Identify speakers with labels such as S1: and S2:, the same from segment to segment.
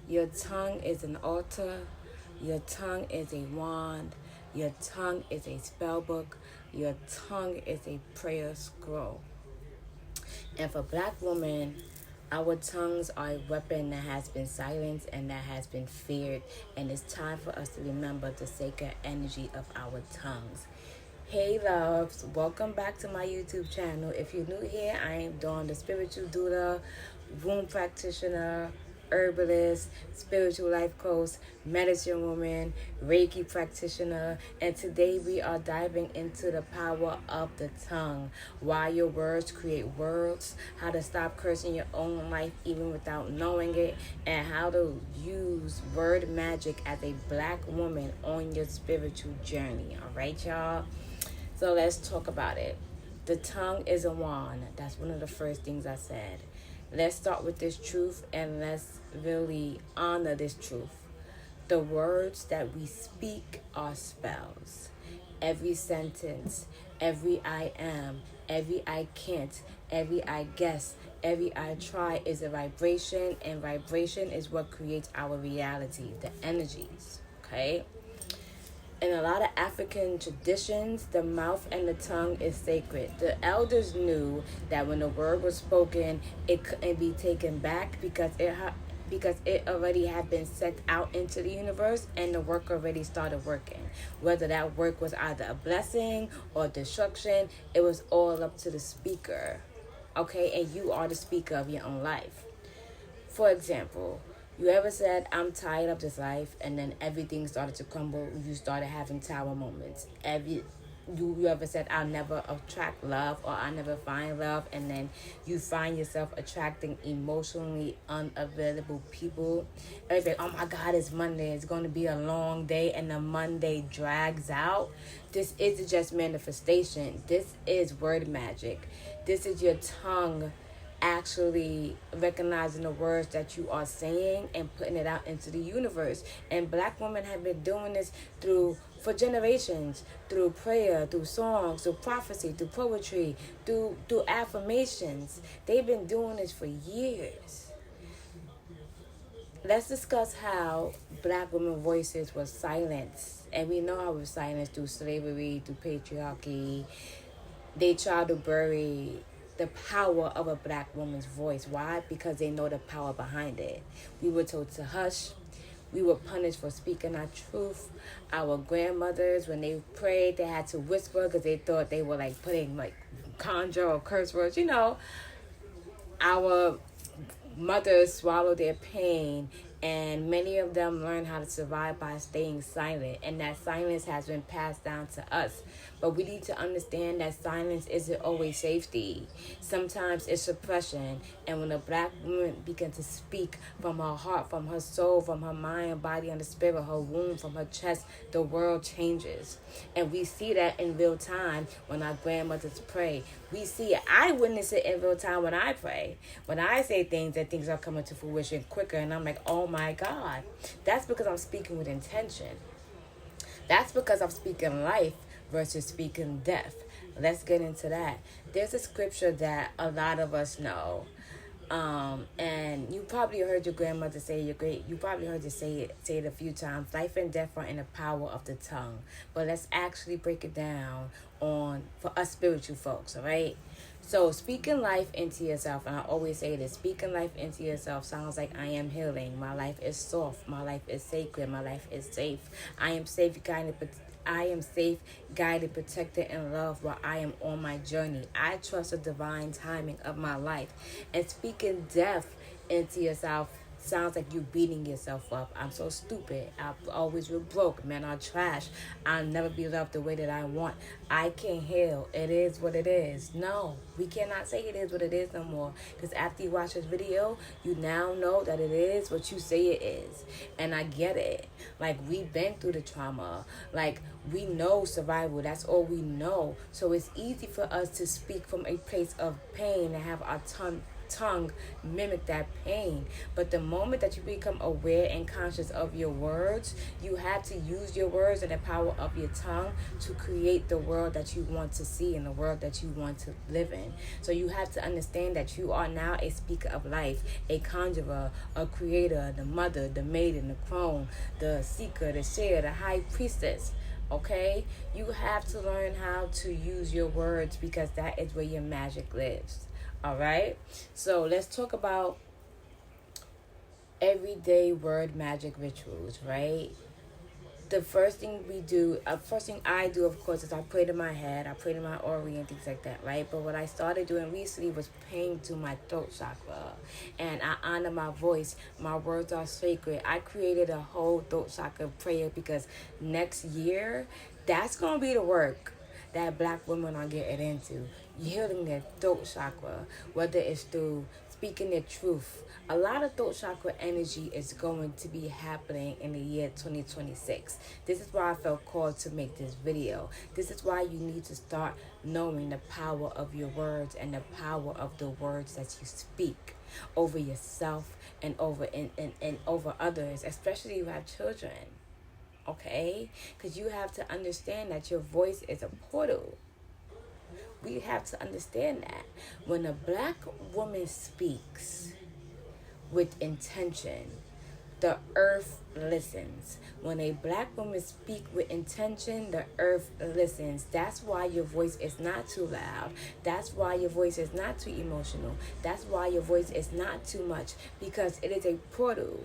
S1: Your tongue is an altar. Your tongue is a wand. Your tongue is a spell book. Your tongue is a prayer scroll. And for black women, our tongues are a weapon that has been silenced and that has been feared. And it's time for us to remember the sacred energy of our tongues. Hey loves, welcome back to my YouTube channel. If you're new here, I am Dawn, the spiritual doula, womb practitioner, herbalist, spiritual life coach, medicine woman, Reiki practitioner, and today we are diving into the power of the tongue, why your words create worlds, how to stop cursing your own life even without knowing it, and how to use word magic as a black woman on your spiritual journey. All right, y'all? So let's talk about it. The tongue is a wand. That's one of the first things I said. Let's start with this truth and let's really honor this truth. The words that we speak are spells. Every sentence, every I am, every I can't, every I guess, every I try is a vibration, and vibration is what creates our reality, the energies, okay? In a lot of African traditions, the mouth and the tongue is sacred. The elders knew that when the word was spoken, it couldn't be taken back because it already had been sent out into the universe and the work already started working. Whether that work was either a blessing or destruction, it was all up to the speaker. Okay, and you are the speaker of your own life. For example, you ever said, I'm tired of this life, and then everything started to crumble, you started having tower moments. You ever said, I'll never attract love, or I'll never find love, and then you find yourself attracting emotionally unavailable people. Everybody, oh my God, it's Monday, it's going to be a long day, and the Monday drags out. This isn't just manifestation. This is word magic. This is your tongue actually recognizing the words that you are saying and putting it out into the universe. And black women have been doing this for generations, through prayer, through songs, through prophecy, through poetry, through affirmations. They've been doing this for years. Let's discuss how black women voices were silenced. And we know how it was silenced through slavery, through patriarchy. They tried to bury the power of a black woman's voice. Why? Because they know the power behind it. We were told to hush. We were punished for speaking our truth. Our grandmothers, when they prayed, they had to whisper because they thought they were like putting like conjure or curse words. Our mothers swallowed their pain, and many of them learned how to survive by staying silent, and that silence has been passed down to us. But we need to understand that silence isn't always safety. Sometimes it's suppression. And when a black woman begins to speak from her heart, from her soul, from her mind, body, and the spirit, her womb, from her chest, the world changes. And we see that in real time when our grandmothers pray. We see it. I witness it in real time when I pray. When I say things, that things are coming to fruition quicker. And I'm like, oh my God. That's because I'm speaking with intention. That's because I'm speaking life versus speaking death. Let's get into that. There's a scripture that a lot of us know. And you probably heard your grandmother say you probably heard her say it a few times. Life and death are in the power of the tongue. But let's actually break it down for us spiritual folks, all right? So speaking life into yourself, and I always say this, speaking life into yourself sounds like I am healing. My life is soft. My life is sacred. My life is safe. I am safe, guided, protected, and loved while I am on my journey. I trust the divine timing of my life. And speaking death into yourself sounds like you beating yourself up. I'm so stupid. I always feel broke. Men are trash. I'll never be loved the way that I want. I can't heal. It is what it is. No, we cannot say it is what it is no more. Because after you watch this video, you now know that it is what you say it is. And I get it. Like, we've been through the trauma. Like, we know survival. That's all we know. So it's easy for us to speak from a place of pain and have our tongue tongue mimic that pain. But the moment that you become aware and conscious of your words, you have to use your words and the power of your tongue to create the world that you want to see and the world that you want to live in. So you have to understand that you are now a speaker of life, a conjurer, a creator, the mother, the maiden, the crone, the seeker, the seer, the high priestess. Okay? You have to learn how to use your words because that is where your magic lives. Alright? So let's talk about everyday word magic rituals, right? The first thing I do, of course, is I pray to my head, I pray to my Ori and things like that, right? But what I started doing recently was praying to my throat chakra, and I honor my voice. My words are sacred. I created a whole throat chakra prayer because next year, that's gonna be the work that Black women are getting into, healing their throat chakra, whether it's through speaking their truth. A lot of throat chakra energy is going to be happening in the year 2026. This is why I felt called to make this video. This is why you need to start knowing the power of your words and the power of the words that you speak over yourself and over others, especially if you have children. Okay? Because you have to understand that your voice is a portal. We have to understand that. When a Black woman speaks with intention, the earth listens. When a Black woman speaks with intention, the earth listens. That's why your voice is not too loud. That's why your voice is not too emotional. That's why your voice is not too much, because it is a portal.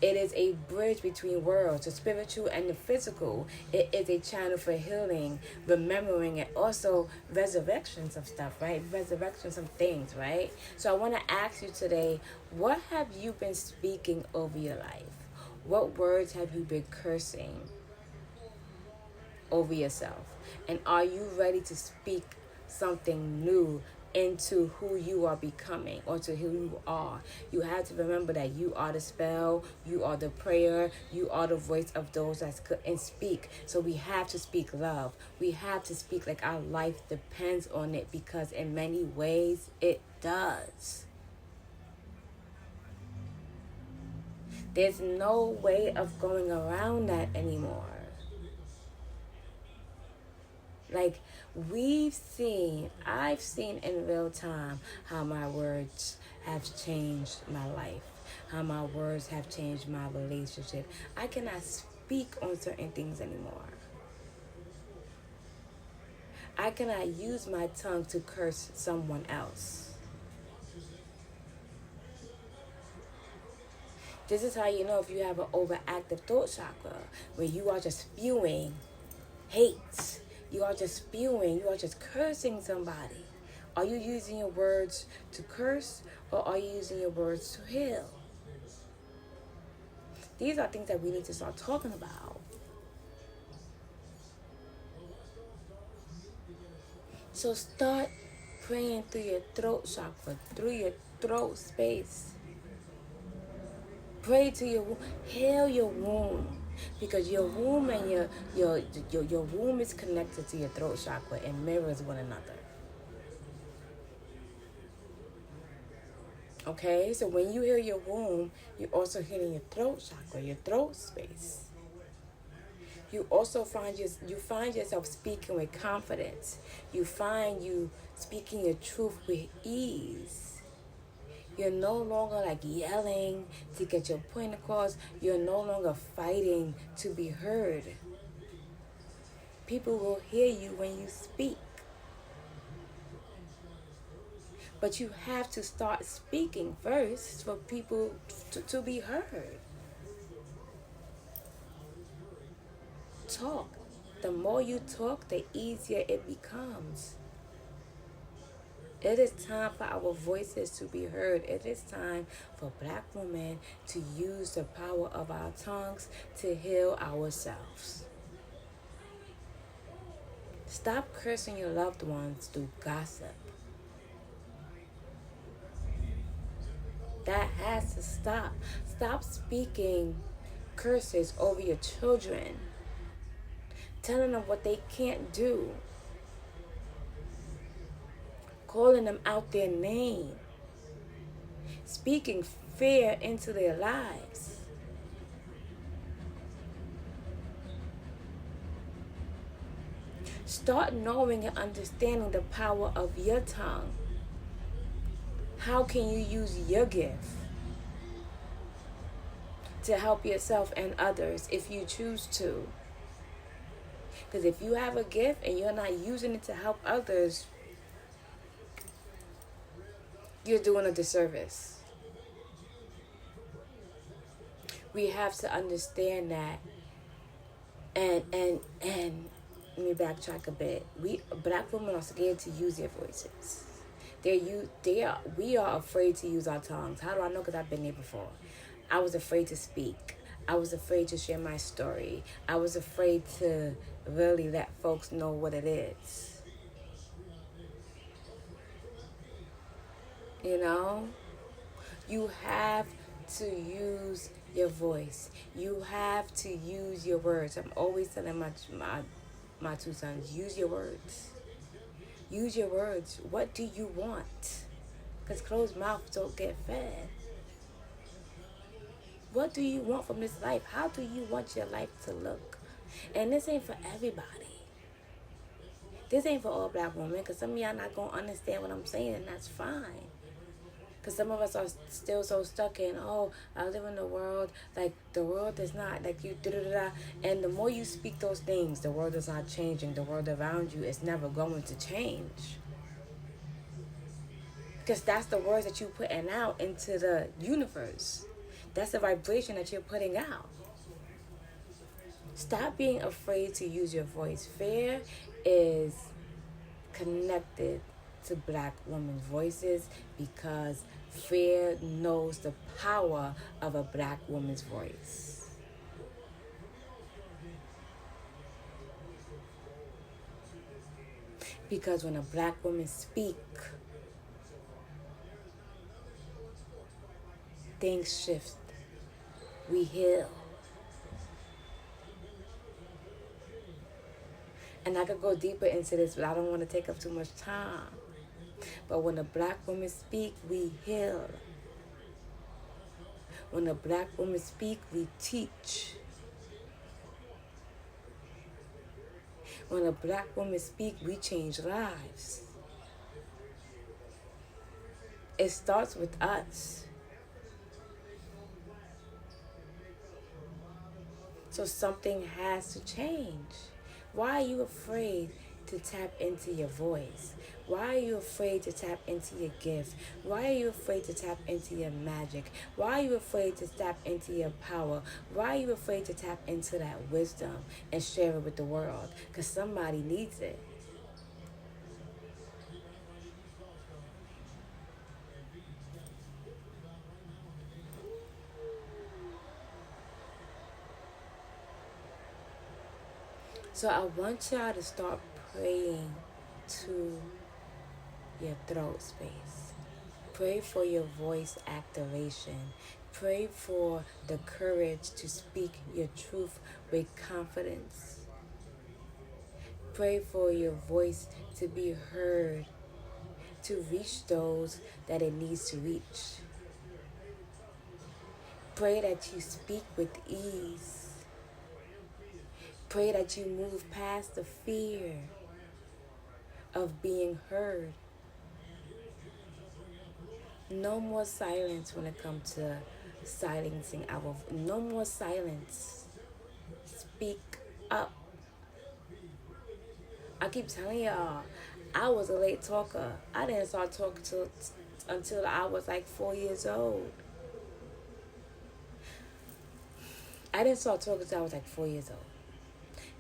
S1: It is a bridge between worlds, the spiritual and the physical. It is a channel for healing, remembering, and also resurrections of stuff, right? Resurrections of things, right? So I want to ask you today, what have you been speaking over your life? What words have you been cursing over yourself? And are you ready to speak something new into who you are becoming, or to who you are? You have to remember that you are the spell, you are the prayer, you are the voice of those that couldn't speak. So we have to speak love. We have to speak like our life depends on it, because in many ways it does. There's no way of going around that anymore. Like, I've seen in real time how my words have changed my life, how my words have changed my relationship. I cannot speak on certain things anymore. I cannot use my tongue to curse someone else. This is how you know if you have an overactive throat chakra, where you are just spewing hate. You are just spewing. You are just cursing somebody. Are you using your words to curse, or are you using your words to heal? These are things that we need to start talking about. So start praying through your throat chakra, through your throat space. Pray to your womb. Heal your womb. Because your womb and your womb is connected to your throat chakra and mirrors one another. Okay, so when you heal your womb, you're also healing your throat chakra, your throat space. You also find yourself speaking with confidence. You find you speaking your truth with ease. You're no longer like yelling to get your point across. You're no longer fighting to be heard. People will hear you when you speak. But you have to start speaking first for people to be heard. Talk. The more you talk, the easier it becomes. It is time for our voices to be heard. It is time for Black women to use the power of our tongues to heal ourselves. Stop cursing your loved ones through gossip. That has to stop. Stop speaking curses over your children, telling them what they can't do, calling them out their name. speaking fear into their lives. Start knowing and understanding the power of your tongue. How can you use your gift to help yourself and others if you choose to? Because if you have a gift and you're not using it to help others, you're doing a disservice. We have to understand that. And let me backtrack a bit. Black women are scared to use their voices. We are afraid to use our tongues. How do I know? Because I've been there before. I was afraid to speak. I was afraid to share my story. I was afraid to really let folks know what it is. You know? You have to use your voice. You have to use your words. I'm always telling my two sons, use your words. Use your words. What do you want? Because closed mouths don't get fed. What do you want from this life? How do you want your life to look? And this ain't for everybody. This ain't for all black women, because some of y'all not going to understand what I'm saying, and that's fine. Because some of us are still so stuck in, oh, I live in the world, like, the world is not, like, you da-da-da-da. And the more you speak those things, the world is not changing. The world around you is never going to change. Because that's the words that you're putting out into the universe. That's the vibration that you're putting out. Stop being afraid to use your voice. Fear is connected to black women's voices because fear knows the power of a black woman's voice. Because when a black woman speaks, things shift. We heal. And I could go deeper into this, but I don't want to take up too much time. But when a black woman speak, we heal. When a black woman speak, we teach. When a black woman speak, we change lives. It starts with us. So something has to change. Why are you afraid to tap into your voice? Why are you afraid to tap into your gift? Why are you afraid to tap into your magic? Why are you afraid to tap into your power? Why are you afraid to tap into that wisdom and share it with the world? Because somebody needs it. So I want y'all to start praying to your throat space. Pray for your voice activation. Pray for the courage to speak your truth with confidence. Pray for your voice to be heard, to reach those that it needs to reach. Pray that you speak with ease. Pray that you move past the fear of being heard. No more silence when it comes to silencing our... No more silence. Speak up. I keep telling y'all, I was a late talker. I didn't start talking until I was like 4 years old. I didn't start talking until I was like 4 years old.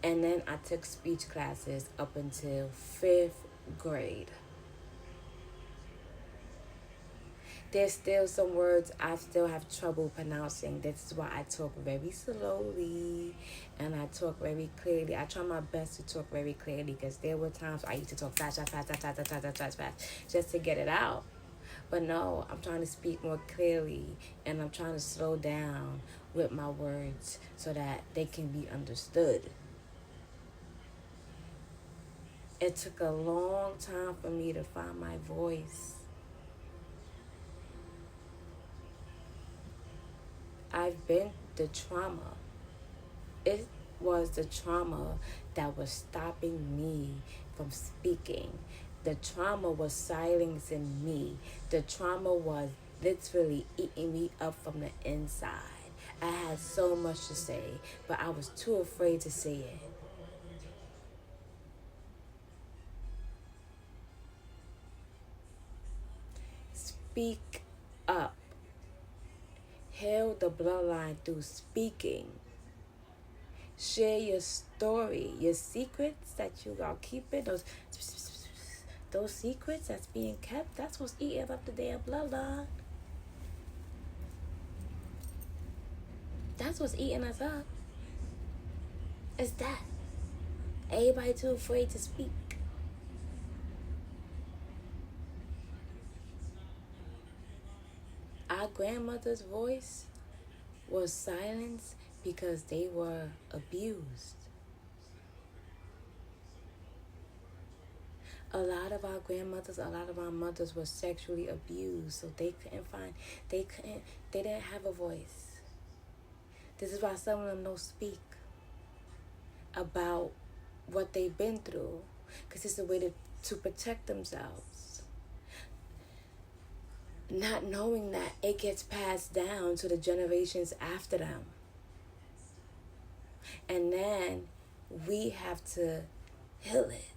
S1: And then I took speech classes up until 5th grade. There's still some words I still have trouble pronouncing. This is why I talk very slowly and I talk very clearly. I try my best to talk very clearly because there were times I used to talk fast, just to get it out. But no, I'm trying to speak more clearly and I'm trying to slow down with my words so that they can be understood. It took a long time for me to find my voice. I've been the trauma. It was the trauma that was stopping me from speaking. The trauma was silencing me. The trauma was literally eating me up from the inside. I had so much to say, but I was too afraid to say it. Speak up. Heal the bloodline through speaking. Share your story, your secrets that you are keeping, those secrets that's being kept. That's what's eating up the damn bloodline. That's what's eating us up. It's that. Everybody too afraid to speak. Our grandmother's voice was silenced because they were abused. A lot of our grandmothers, a lot of our mothers were sexually abused, so they didn't have a voice. This is why some of them don't speak about what they've been through, because it's a way to protect themselves. Not knowing that it gets passed down to the generations after them. And then we have to heal it.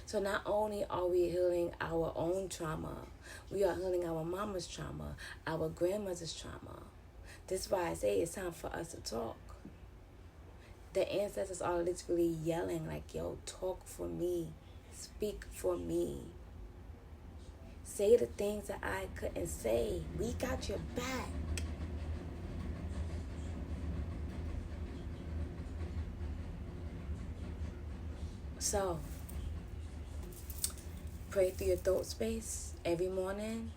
S1: So not only are we healing our own trauma, we are healing our mama's trauma, our grandmother's trauma. This is why I say it's time for us to talk. The ancestors are literally yelling like, yo, talk for me. Speak for me. Say the things that I couldn't say. We got your back. So, pray through your throat space every morning.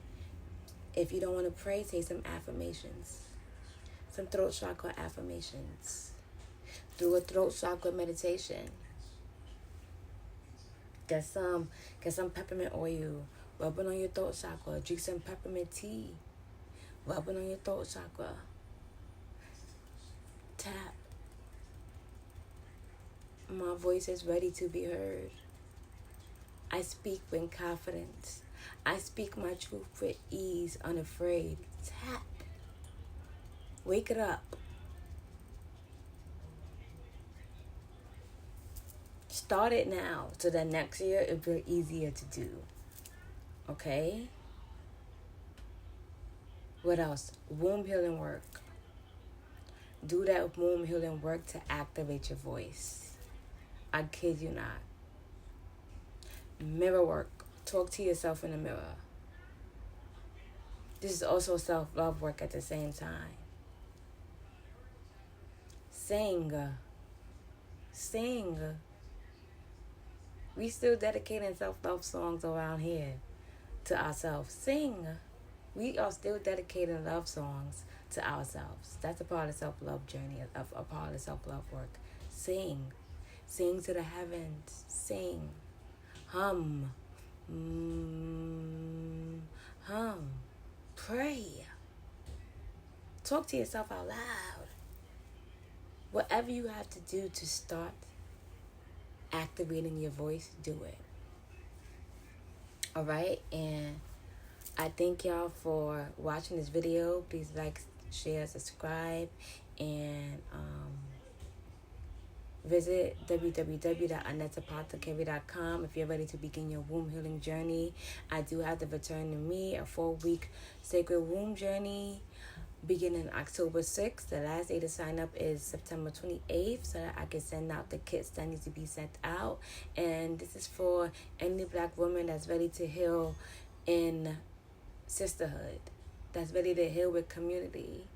S1: If you don't want to pray, say some affirmations. Some throat chakra affirmations. Do a throat chakra meditation. Get some peppermint oil. Rub it on your throat chakra. Drink some peppermint tea. Rub it on your throat chakra. Tap. My voice is ready to be heard. I speak with confidence. I speak my truth with ease, unafraid. Tap. Wake it up. Start it now so that next year it'll be easier to do. Okay? What else? Womb healing work. Do that womb healing work to activate your voice. I kid you not. Mirror work. Talk to yourself in the mirror. This is also self-love work at the same time. Sing. Sing. We still dedicating self-love songs around here to ourselves. Sing. We are still dedicating love songs to ourselves. That's a part of self-love journey, a part of self-love work. Sing. Sing to the heavens. Sing. Hum. Hum. Pray. Talk to yourself out loud. Whatever you have to do to start activating your voice, do it. Alright, and I thank y'all for watching this video. Please like, share, subscribe, and visit www.anetapathakeri.com if you're ready to begin your womb healing journey. I do have the Return to Me, a 4-week sacred womb journey beginning October 6th. The last day to sign up is September 28th so that I can send out the kits that need to be sent out. And this is for any Black woman that's ready to heal in sisterhood, that's ready to heal with community.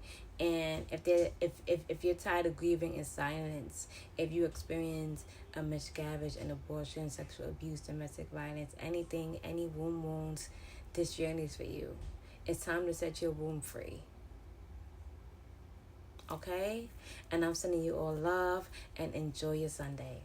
S1: And if you're tired of grieving in silence, if you experience a miscarriage, an abortion, sexual abuse, domestic violence, anything, any womb wounds, this journey is for you. It's time to set your womb free. Okay? And I'm sending you all love and enjoy your Sunday.